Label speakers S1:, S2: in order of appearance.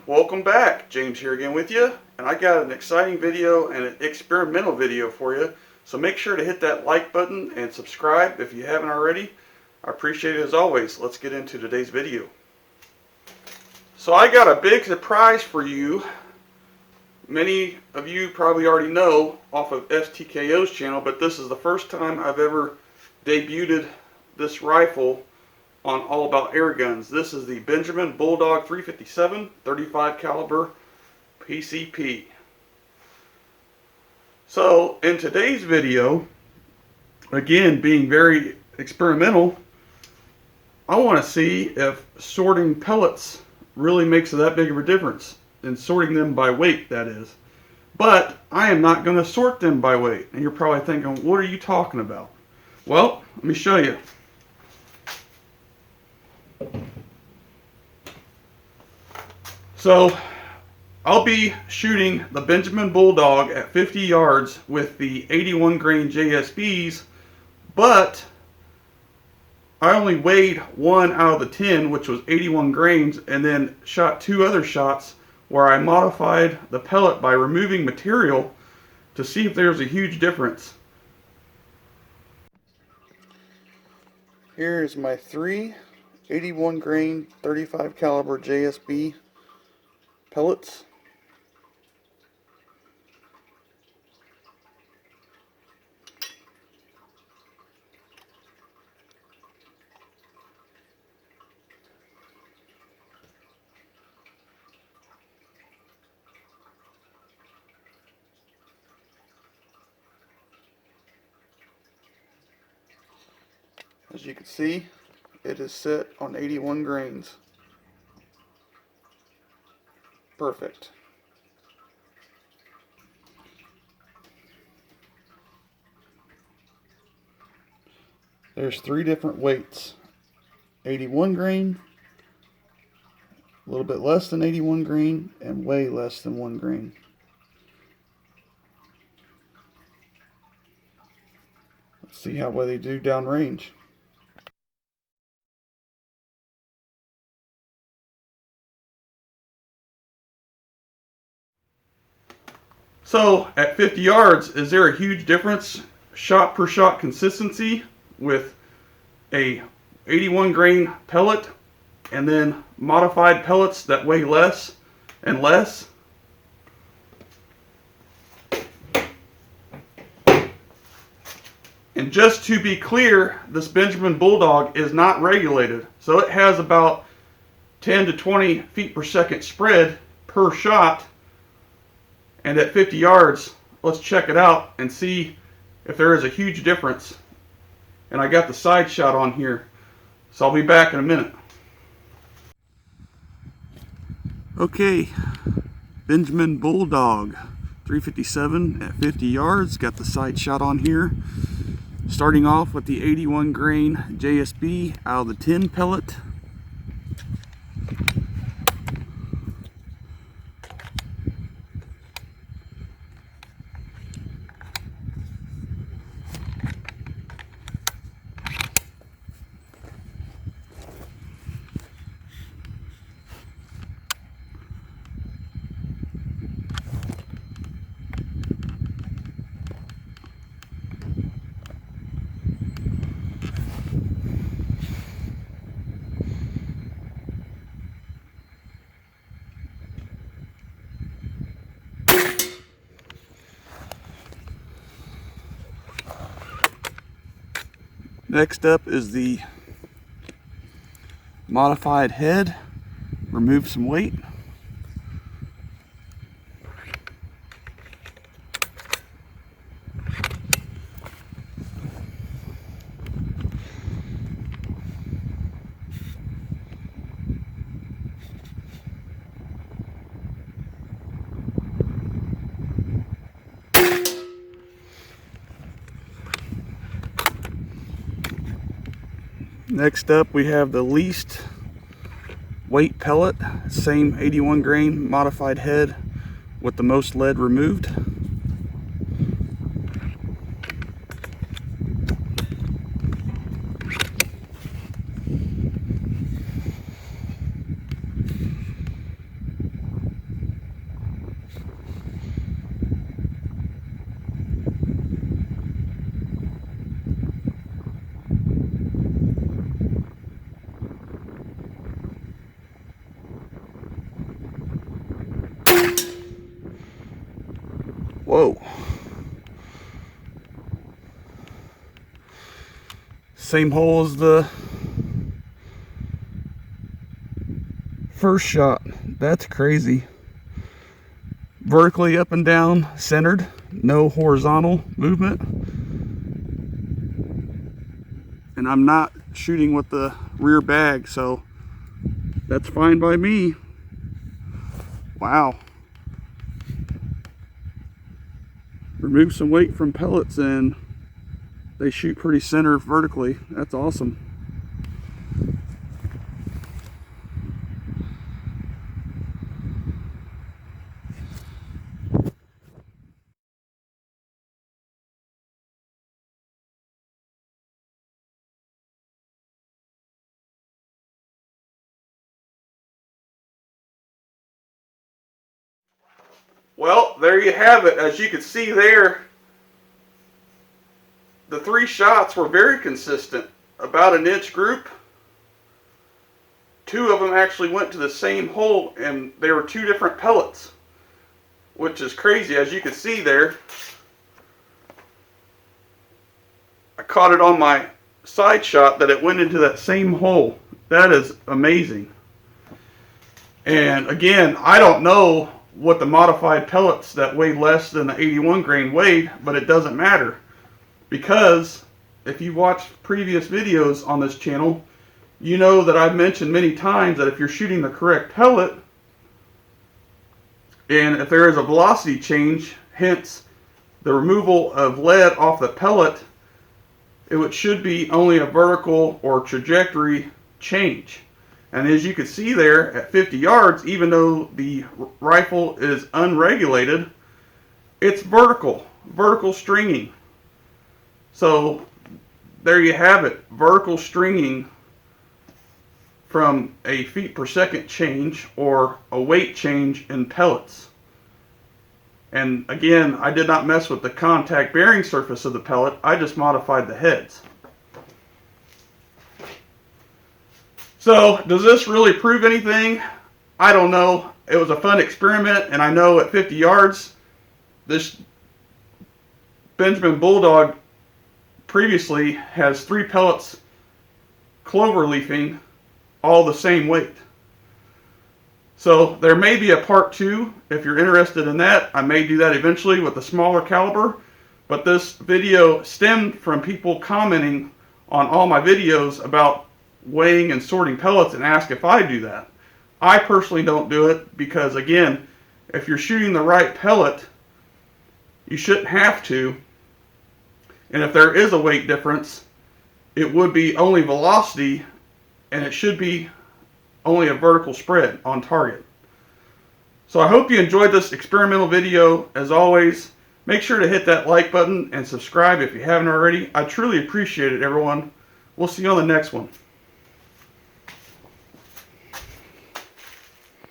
S1: Welcome back. James here again with you, and I got an exciting video and an experimental video for you. So make sure to hit that like button and subscribe if you haven't already. I appreciate it as always. Let's get into today's video. So I got a big surprise for you. Many of you probably already know off of STKO's channel, but this is the first time I've ever debuted this rifle on All About Air Guns. This is the Benjamin Bulldog 357 .35 caliber PCP. So in today's video, again being very experimental, I want to see if sorting pellets really makes that big of a difference, and sorting them by weight, that is. But I am not going to sort them by weight, and you're probably thinking, what are you talking about? Well, let me show you. So I'll be shooting the Benjamin Bulldog at 50 yards with the 81 grain JSBs, but I only weighed one out of the 10, which was 81 grains, and then shot two other shots where I modified the pellet by removing material to see if there's a huge difference. Here's my three 81 grain 35 caliber JSB pellets. As you can see, it is set on 81 grains. Perfect. There's three different weights. 81 grain, a little bit less than 81 grain, and way less than 1 grain. Let's see how well they do downrange. So at 50 yards, is there a huge difference shot per shot consistency with a 81 grain pellet and then modified pellets that weigh less and less? And just to be clear, this Benjamin Bulldog is not regulated, so it has about 10 to 20 feet per second spread per shot. And at 50 yards, let's check it out and see if there is a huge difference. And I got the side shot on here, so I'll be back in a minute. Okay, Benjamin Bulldog 357 at 50 yards, got the side shot on here. Starting off with the 81 grain JSB out of the 10 pellet. Next up is the modified head. Remove some weight. Next up we have the least weight pellet, same 81 grain modified head with the most lead removed. Whoa. Same hole as the first shot. That's crazy. Vertically up and down, centered, no horizontal movement. And I'm not shooting with the rear bag, so that's fine by me. Wow. Remove some weight from pellets and they shoot pretty center vertically. That's awesome. Well, there you have it. As you can see there, the 3 shots were very consistent. About an inch group. 2 of them actually went to the same hole, and they were 2 different pellets, which is crazy. As you can see there, I caught it on my side shot that it went into that same hole. That is amazing. And again, I don't know what the modified pellets that weigh less than the 81 grain weighed, but it doesn't matter, because if you watched previous videos on this channel, you know that I've mentioned many times that if you're shooting the correct pellet, and if there is a velocity change, hence the removal of lead off the pellet, it should be only a vertical or trajectory change. And as you can see there at 50 yards, even though the rifle is unregulated, it's vertical stringing. So there you have it, vertical stringing from a feet per second change or a weight change in pellets. And again, I did not mess with the contact bearing surface of the pellet, I just modified the heads. So, does this really prove anything? I don't know. It was a fun experiment, and I know at 50 yards, this Benjamin Bulldog previously has 3 pellets clover leafing, all the same weight. So, there may be a part 2. If you're interested in that, I may do that eventually with a smaller caliber. But this video stemmed from people commenting on all my videos about weighing and sorting pellets and ask if I do that. I personally don't do it because, again, if you're shooting the right pellet, you shouldn't have to. And if there is a weight difference, it would be only velocity, and it should be only a vertical spread on target. So I hope you enjoyed this experimental video. As always, make sure to hit that like button and subscribe if you haven't already. I truly appreciate it, everyone. We'll see you on the next one.